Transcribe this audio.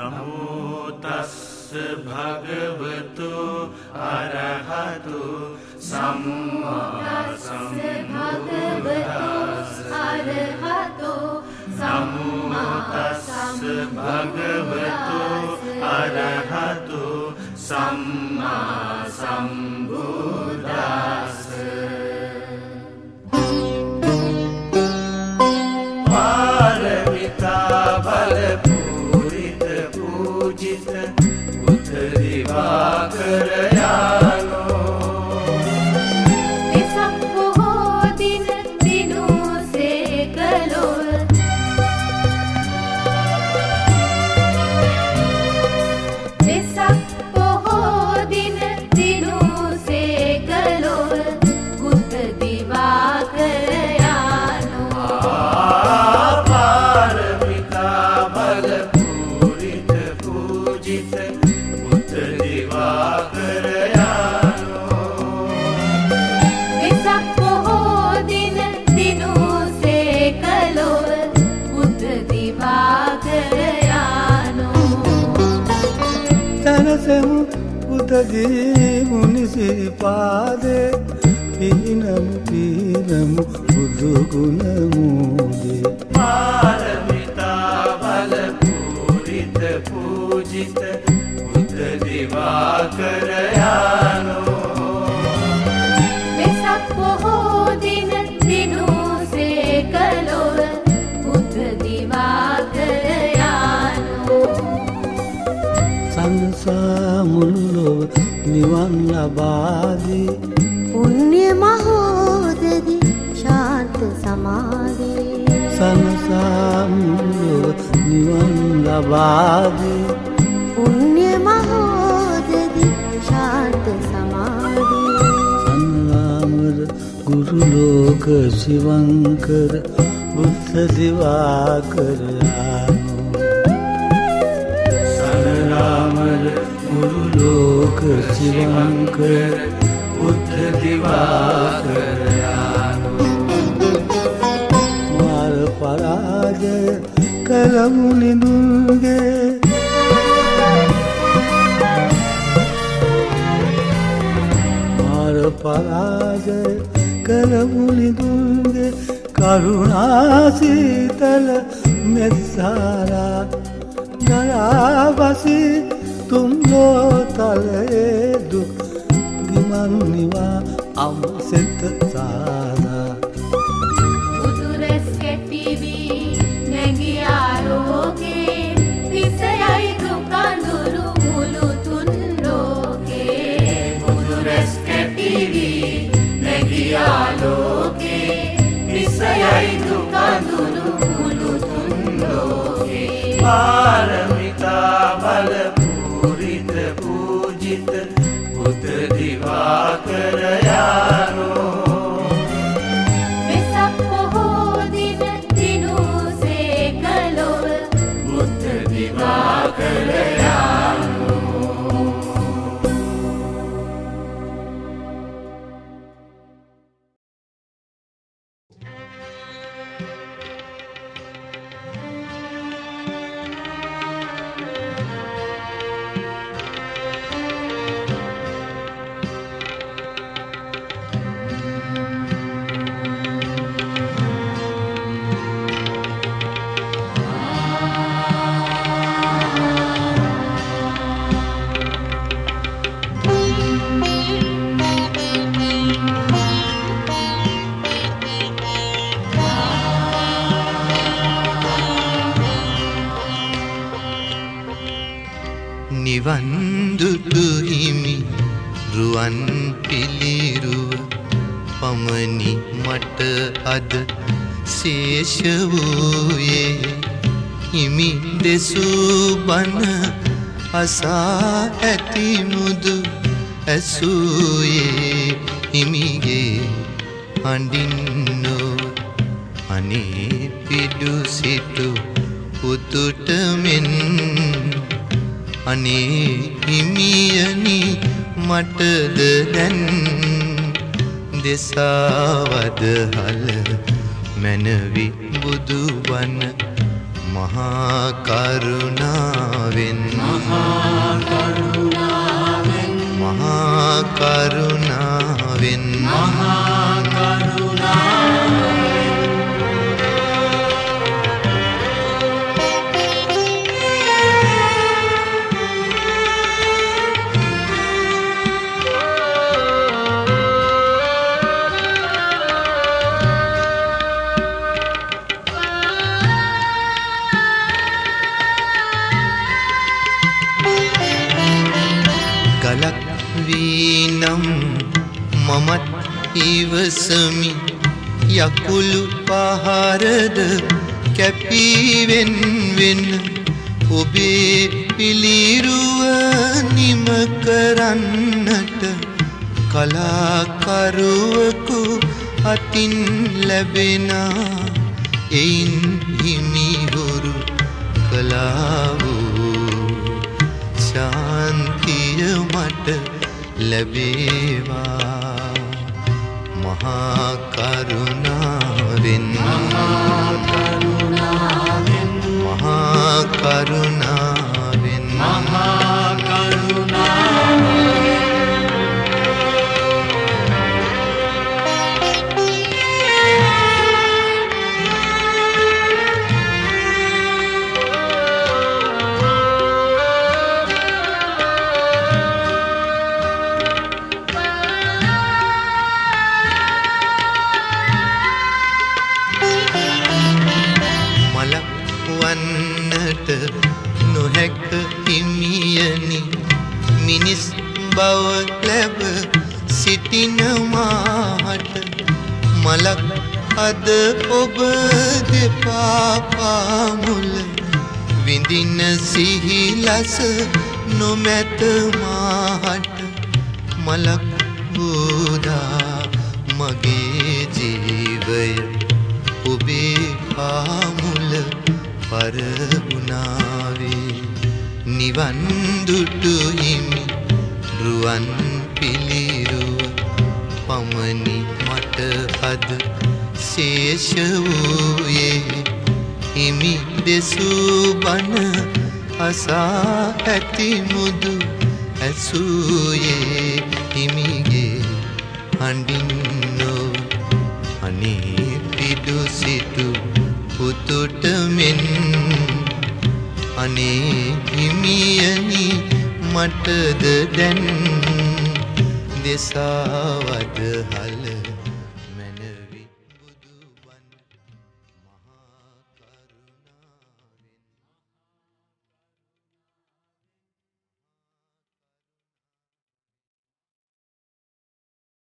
නමෝ තස්ස භගවතු අරහතු සම්මා සම්බුද්දස්ස නමෝ තස්ස භගවතු අරහතු සම්මා සම්බුද්දස්ස පාරමිතා බල පූරිත පූජිත බුද්ධ දිවාකර යානෝ එසක් බොහෝ දින දිනුසේ කළොව එසක් බොහෝ දින දිනුසේ කළොව බුද්ධ දිවාකර තනසමු පුතදී මුනිසිරිපාදේ පිහිනමු පිහිනමු බුදු ගුණ මූදේ පාරමිතා බල පූරිත පූජිත බුද්ධ දිවාකර යානෝ වෙසක් බොහෝ දින දිනුසේ කළොව බුද්ධ දිවාකර යානෝ සංසා මුළු ලොව නිවන් ලබාදී පුණ්‍ය මහෝදදි ශාන්ත සමාධි සංසා මුළු ලොව නිවන් ලබාදී පුණ්‍ය මහෝදදි ශාන්ත සමාධි සන්නාමර ගුරු ලෝක ශිවංකර බුද්ධ දිවාකර සනරාමර ගුරු ලෝක ශිවංකර බුද්ධ දිවාකර මාර පරාජය කළමු නිදුන්ගේ පරාජය කළමු නිදුන්ගේ කරුණාසීතල මෙත්සාරා ගලාවසි තුන්ලෝතලයේ දුක් ගිමන් නිවා අම්සෙත සාදා උතුරස් කැටිවී නැගී ආලෝකේ විසයයි දුකඳුරු මුළු තුන් ලෝකේ උතුරස් කැටිවී නැගී ආලෝකේ විසයයි දුකඳුරු මුළු තුන් ලෝකේ පාරමිතා බල පූරිත පූජිත බුද්ධ දිවාකර යානෝ වෙසක් බොහෝ දින දිනුසේ කළොව බුද්ධ දිවාකර යානෝ නිවන් දුටු හිමි රුවන් පිළිරුව පමණි මට අද ශේෂ වූයේ හිමි දෙසූ බණ අසා ඇති මුදු ඇසූයේ හිමිගේ හඬින්නෝ අනේ පිඩු සිටු පුතුට මෙන් අනේ හිමියනි මටද දැන් දෙසාවද හල මැනවි බුදුබණ මහා කරුණාවෙන් මහා කරුණාවෙන් මහා කරුණාවෙන් මහා කරුණාවෙන් ගලක් වීනම් මමත් ඉවසමි යකුළු පහරද කැපීවෙන් වෙන්න ඔබේ පිළිරුව නිම කරන්නට කලාකරුවකු අතින් ලැබෙනා එයින් හිමිහුරු කලා වූ ශාන්තිය මට ලැබේවා මහා කරුණාවෙන් මහා කරුණාවෙන් මහා කරුණාවෙන් මහා කරුණාවෙන් වන්නට නොහැක හිමියනි මිනිස් බව ලැබ සිටින මාහට මලක් අද ඔබ දෙපා පාමුල විඳින සිහිලස නොමැත මාහට මලක් බෝදා මගේ ජීවය ඔබේ පාමුල පරගුණාවේ නිවන් දුටු හිමි රුවන් පිළිරුව පමණි මට අද ශේෂ වූයේ හිමි දෙසූ බණ අසා ඇති මුදු ඇසූයේ හිමිගේ හඬින් නො අනේ පිඩු සිටු පුතුට මෙන් අනේ හිමියනි මටද දැන් දෙසාවද හල්